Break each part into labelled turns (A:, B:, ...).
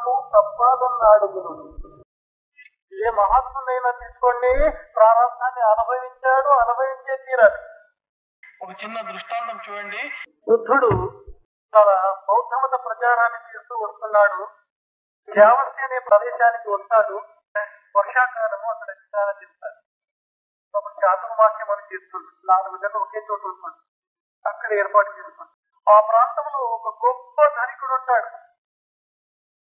A: నాకు తప్పదన్నాడు గురుడు. ఏ మహాత్మునైనా తీసుకోండి, ప్రారంభాన్ని అనుభవించాడు, అనుభవించే తీరాలి. ఒక చిన్న దృష్టాంతం చూడండి. బుద్ధుడు తన బౌద్ధమత ప్రచారాన్ని చేస్తూ వస్తున్నాడు. యావస్తి అనే ప్రదేశానికి వస్తాడు. వర్షాకాలము అక్కడ స్నానం చేస్తాడు. ఒక చాతుర్మాస్యం అని చేస్తుంది. 4 గంటలు ఒకే చోట ఉంటుంది. అక్కడ ఏర్పాటు చేస్తుంది. ఆ ప్రాంతంలో ఒక గొప్ప ధనికుడు ఉంటాడు.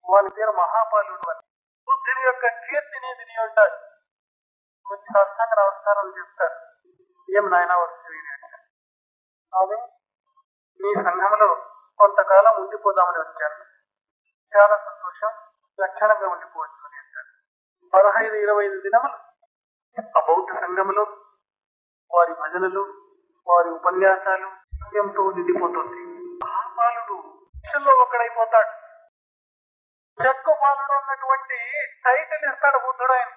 A: వాని పేరు మహాపాలుడు అని. బుద్ధుని యొక్క కీర్తిని విని ఉంటాడు. కొంచెం సాష్టాంగ నమస్కారాలు చేస్తాడు. ఏం నాయన వస్తుంది అని, మీ సంఘంలో కొంతకాలం ఉండిపోదామని వచ్చాను. చాలా సంతోషం, లక్షణంగా ఉండిపోవచ్చు అని అంటాడు. 15-25 దినములు ఆ బౌద్ధ సంఘంలో వారి భజనలు, వారి ఉపన్యాసాలు ఎంతో నిండిపోతుంది. మహాపాలుడు శిష్యుల్లో ఒకడైపోతాడు. చెక్కుపాలుడు అన్నటువంటి టైటిల్ ఇస్తాడు బుద్ధుడు ఆయన.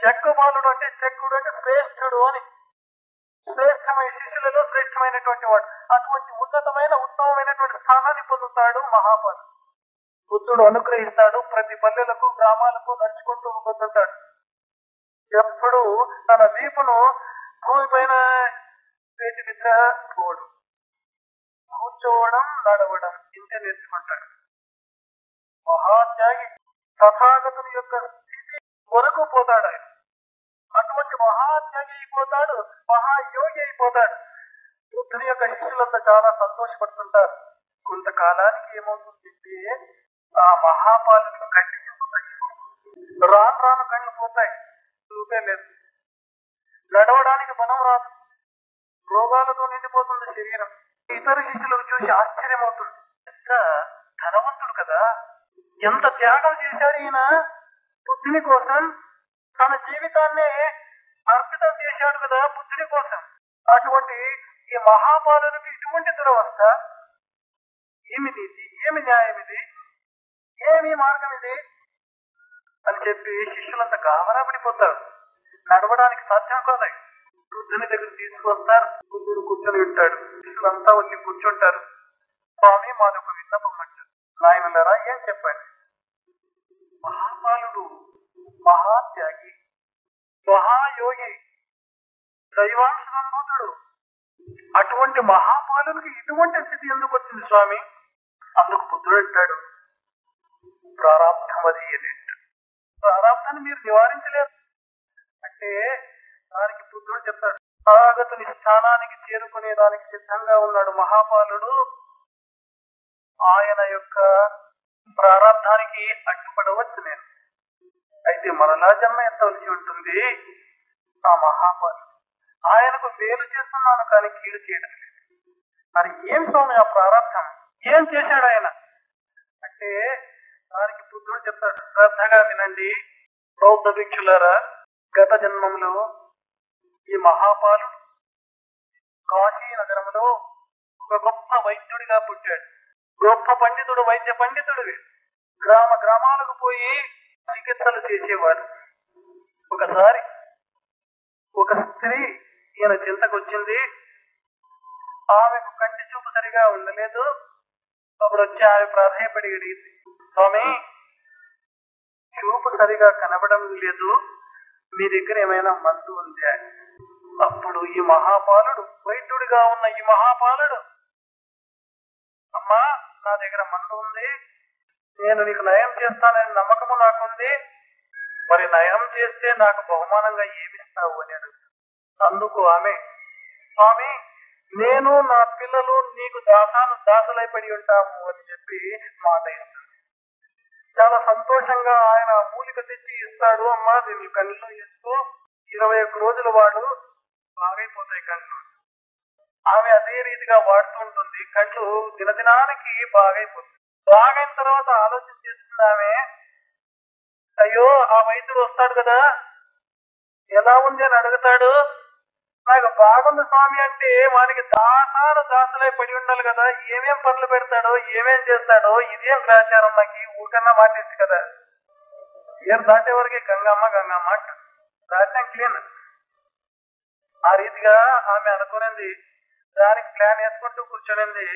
A: చెక్కుపాలుడు అంటే, చెక్కుడు అంటే శ్రేష్ఠుడు అని. శ్రేష్టమైన శిష్యులలో శ్రేష్టమైనటువంటి వాడు. అటువంటి ఉన్నతమైన ఉత్తమమైనటువంటి స్థానాన్ని పొందుతాడు మహాపాలుడు. బుద్ధుడు అనుగ్రహిస్తాడు. ప్రతి పల్లెలకు, గ్రామాలకు నడుచుకుంటూ పోతుంటాడు. ఎప్పుడు తన వీపును భూమి పైన వేటి నిద్ర పోడు. కూర్చోవడం, నడవడం ఇంతే నేర్చుకుంటాడు. మహాత్యాగి, తథాగతుని యొక్క స్థితి వరకు పోతాడు ఆయన. అటువంటి మహాత్యాగి అయిపోతాడు, మహాయోగి అయిపోతాడు. బుద్ధుని యొక్క శిష్యులంతా చాలా సంతోషపడుతుంటారు. కొంతకాలానికి ఏమవుతుందంటే ఆ మహాపాలుడికి కళ్ళు చూపుతాయి. రాను రాను కళ్ళు పోతాయి. చూపే లేదు. నడవడానికి బలం రాదు. రోగాలతో నిండిపోతుంది శరీరం. ఇతర శిష్యులకు చూసి ఆశ్చర్యమవుతుంది. ఎంత ధనవంతుడు కదా, ఎంత త్యాగం చేశాడు ఈయన బుద్ధుని కోసం. తన జీవితాన్ని అర్పితం చేశాడు కదా బుద్ధుని కోసం. అటువంటి ఈ మహాపాలునికి ఇటువంటి దురవస్థ ఏమిది, ఏమి న్యాయం ఇది, ఏమి మార్గం ఇది అని చెప్పి శిష్యులంతా గాబరా పడిపోతారు. నడవడానికి సాధ్యం కాదు. బుద్ధుని దగ్గర తీసుకొస్తారు. బుద్ధుడు కూర్చొని ఉంటాడు. శిష్యులంతా వెళ్ళి కూర్చుంటారు. స్వామి, మాదొక విన్నపం అంటారు. నాయనలారా, ఏం చెప్పండి. మహాపాలుడు మహాత్యాగి, మహాయోగి, దైవాంశ సంభూతుడు. అటువంటి మహాపాలునికి ఇటువంటి స్థితి ఎందుకు వచ్చింది స్వామి? అందుకు బుద్ధుడు అంటాడు, ప్రారాబ్ధమది అని. ప్రారాబ్ధాన్ని మీరు నివారించలేరు అంటే దానికి బుద్ధుడు చెప్తాడు, తథాగతుని స్థానానికి చేరుకునే దానికి సిద్ధంగా ఉన్నాడు మహాపాలుడు. ఆయన యొక్క ప్రారాబ్ధానికి అడ్డుపడవచ్చు నేను. అయితే మరలా జన్మ ఎత్తవలసి ఉంటుంది. ఆ మహాపాలుడు ఆయనకు మేలు చేస్తున్నాను కానీ కీడు చేయడం లేదు. మరి ఏం స్వామి ఆ ప్రారాబ్ధం? ఏం చేశాడు ఆయన అంటే దానికి బుద్ధుడు చెప్తాడు, శ్రద్ధగా వినండి బౌద్ధ భిక్షులారా. గత జన్మంలో ఈ మహాపాలుడు కాశీ నగరంలో ఒక గొప్ప వైద్యుడిగా పుట్టాడు. గొప్ప పండితుడు, వైద్య పండితుడు. గ్రామ గ్రామాలకు పోయి చికిత్సలు చేసేవాడు. ఒకసారి ఒక స్త్రీ ఈయన చింతకొచ్చింది. ఆమెకు కంటి చూపు సరిగా ఉండలేదు. అప్పుడు వచ్చి ఆమె ప్రాధాయపడి అడిగింది, స్వామి, చూపు సరిగా కనబడం లేదు, మీ దగ్గర ఏమైనా మందు ఉంది అని. అప్పుడు ఈ మహాపాలుడు, వైద్యుడిగా ఉన్న ఈ మహాపాలుడు, అమ్మా, నా దగ్గర మందు ఉంది, నేను నీకు నయం చేస్తానని నమ్మకము నాకుంది. మరి నయం చేస్తే నాకు బహుమానంగా ఏమిస్తావు అని అడుగుతాడు. అందుకు ఆమె, స్వామి, నేను నా పిల్లలు నీకు దాసులైపడి ఉంటాము అని చెప్పి మాట ఇస్తాడు. చాలా సంతోషంగా ఆయన మూలిక తెచ్చి ఇస్తాడు. అమ్మా, దీన్ని కళ్ళు ఇస్తూ 21 రోజుల వాడు బాగైపోతాయి కళ్ళు. ఆమె అదే రీతిగా వాడుతూ ఉంటుంది. కళ్ళు దినదినానికి బాగైపోతుంది. బాగైన తర్వాత ఆలోచన చేస్తుంది ఆమె, అయ్యో, ఆ వైద్యుడు వస్తాడు కదా, ఎలా ఉంది అని అడుగుతాడు. నాకు బాగుంది స్వామి అంటే వానికి దాసులై పడి ఉండాలి కదా, ఏమేం పనులు పెడతాడో, ఏమేం చేస్తాడో, ఇదేం గ్రాచారం నాకు ఊరికన్నా మాటేసి కదా. ఏం దాటే వరకే గంగమ్మ గంగమ్మ అంట. రాజ్యం క్లీన్. ఆ రీతిగా ఆమె అనుకునేది. దానికి ప్లాన్ వేసుకుంటూ కూర్చొనింది.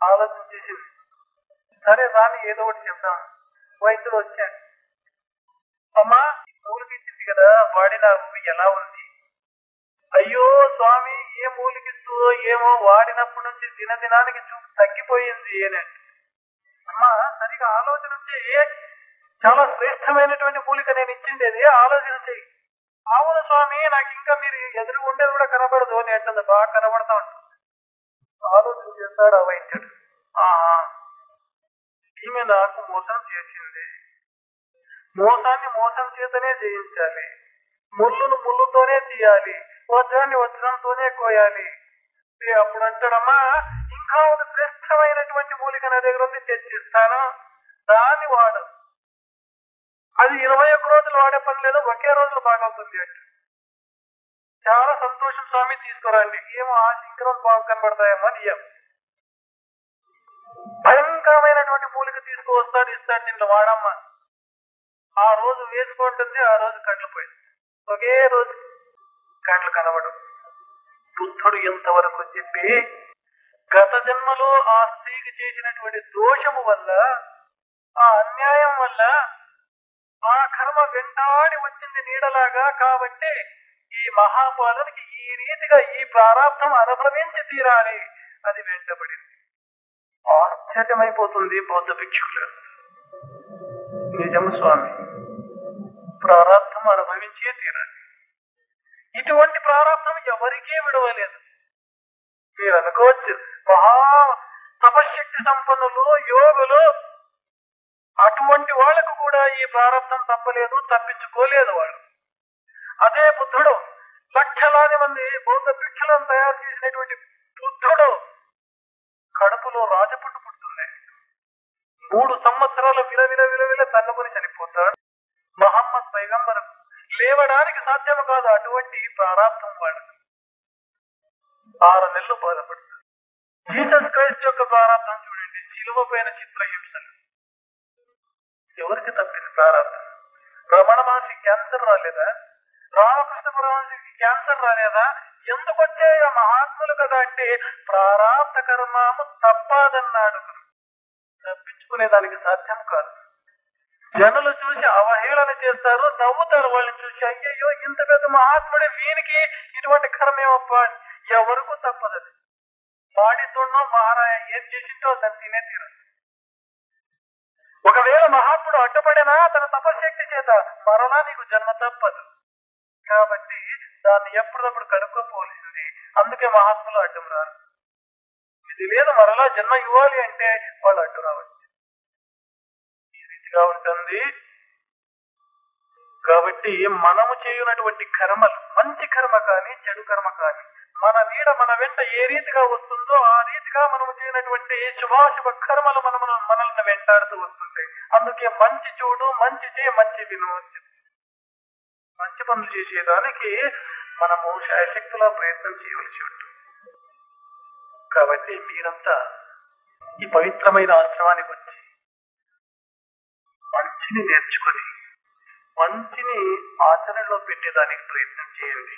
A: ఆలోచన చేసింది, సరే రాని ఏదో ఒకటి చెప్తాం. వైద్యుడు వచ్చాడు. అమ్మా మూలికిచ్చింది కదా, వాడిన ఎలా ఉంది? అయ్యో స్వామి, ఏ మూలికిస్తుందో ఏమో, వాడినప్పటి నుంచి దినదినానికి చూపు తగ్గిపోయింది అని. అమ్మా సరిగా ఆలోచన చేయి, చాలా శ్రేష్టమైనటువంటి మూలిక నేను ఇచ్చిండేది, ఆలోచన చెయ్యి. అవును స్వామి, నాకు ఇంకా మీరు ఎదురు ఉండేది కూడా కనబడదు అని అంటుంది. బాగా కనబడతా ఉంటుంది. ఆలోచన చేస్తాడు ఆ వైద్యుడు. ఈమె నాకు మోసం చేసింది, మోసాన్ని మోసం చేతనే జయించాలి, ముళ్ళును ముళ్ళుతోనే తీయాలి, వజ్రాన్ని వజ్రంతోనే కోయాలి. అప్పుడు అంటాడమ్మా, ఇంకా ఒక శ్రేష్టమైనటువంటి మూలిక నా దగ్గర ఉంది, తెచ్చిస్తాను, దాన్ని వాడు. అది 21 రోజులు వాడే పని లేదు, ఒకే రోజులు బాగవుతుంది అంటే. చాలా సంతోషం స్వామి, తీసుకురండి. ఏమో ఆ శంకరం బాగు కనబడతాయేమో అని భయంకరమైనటువంటి మూలిక తీసుకువస్తాడు, ఇస్తాడు, నిన్ను వాడమ్మా. ఆ రోజు వేసుకుంటుంది, ఆ రోజు కండ్లు పోయింది. ఒకే రోజు కండ్లు కనబడు. బుద్ధుడు ఎంతవరకు చెప్పి, గత జన్మలో ఆ స్త్రీకి చేసినటువంటి దోషము వల్ల, ఆ అన్యాయం వల్ల ఆ కర్మ వెంటాడి వచ్చింది నీడలాగా. కాబట్టి ఈ మహాపాలునికి ఈ రీతిగా ఈ ప్రారాబ్ధం అనుభవించి తీరాలి. అది వెంటబడింది. ఆశ్చర్యమైపోతుంది బౌద్ధ భిక్షువులు. నిజము స్వామి, ప్రారాబ్ధం అనుభవించే తీరాలి. ఇటువంటి ప్రారాబ్ధం ఎవరికీ విడవలేదు. మీరు అనుకోవచ్చు, మహా తపశక్తి సంపన్నులు, యోగులు, అటువంటి వాళ్లకు కూడా ఈ ప్రారంభం తప్పలేదు, తప్పించుకోలేదు వాళ్ళు. అదే బుద్ధుడు, లక్షలాది మంది బౌద్ధ భిక్షులను తయారు చేసినటువంటి బుద్ధుడు కడుపులో రాజపుట్టు పుడుతుంది. 3 సంవత్సరాలు విలవిల తన్నుకొని చనిపోతాడు. మహమ్మద్ పైగంబర్ లేవడానికి సాధ్యము కాదు. అటువంటి ప్రారాబ్ధం వాళ్ళకు 6 నెలలు బాధపడతాడు. జీసస్ క్రైస్ట్ యొక్క ప్రారాబ్ధం చూడండి, శిలువ పైన చిత్రహింసలు. ఎవరికి తప్పింది ప్రారాబ్ధం? రమణ మహర్షి క్యాన్సర్ రాలేదా? రామకృష్ణ పరమహంసకి క్యాన్సర్ రాలేదా? ఎందుకు వచ్చే మహాత్ములు కదా అంటే, ప్రారాబ్ధ కర్మము తప్పదన్నాడు. తప్పించుకునే దానికి సాధ్యం కాదు. జనులు చూసి అవహేళన చేస్తారు, నవ్వుతారు. వాళ్ళని చూసి అయ్యయ్యో ఇంత పెద్ద మహాత్ముడే, వీనికి ఇటువంటి కర్మేమప్ప. ఎవరికి తప్పదని వాడితోనో మహారాయ ఏం చేసింటో దాన్ని తినే తీరు. ఒకవేళ మహాత్ముడు అడ్డుపడినా తన తపశక్తి చేత మరలా నీకు జన్మ తప్పదు. కాబట్టి దాన్ని ఎప్పుడప్పుడు కడుక్కోపోలిసింది. అందుకే మహాత్ములు అడ్డం రారు. ఇది లేదు, మరలా జన్మ ఇవ్వాలి అంటే వాళ్ళు అడ్డు రావచ్చు. ఈ రీతిగా ఉంటుంది. కాబట్టి మనము చేయునటువంటి కర్మలు, మంచి కర్మ కానీ చెడు కర్మ కానీ, మన నీడ మన వెంట ఏ రీతిగా వస్తుందో ఆ రీతిగా మనము చేయనటువంటి శుభాశుభ కర్మలు మనల్ని వెంటాడుతూ వస్తుంటాయి. అందుకే మంచి చూడు, మంచి చేయి, మంచి విను. మంచి పనులు చేసేదానికి మనము శాయశక్తులా ప్రయత్నం చేయవలసి ఉంటుంది. కాబట్టి మీరంతా ఈ పవిత్రమైన ఆశ్రమానికి వచ్చి మంచిని నేర్చుకొని మంచిని ఆచరణలో పెట్టేదానికి ప్రయత్నం చేయండి.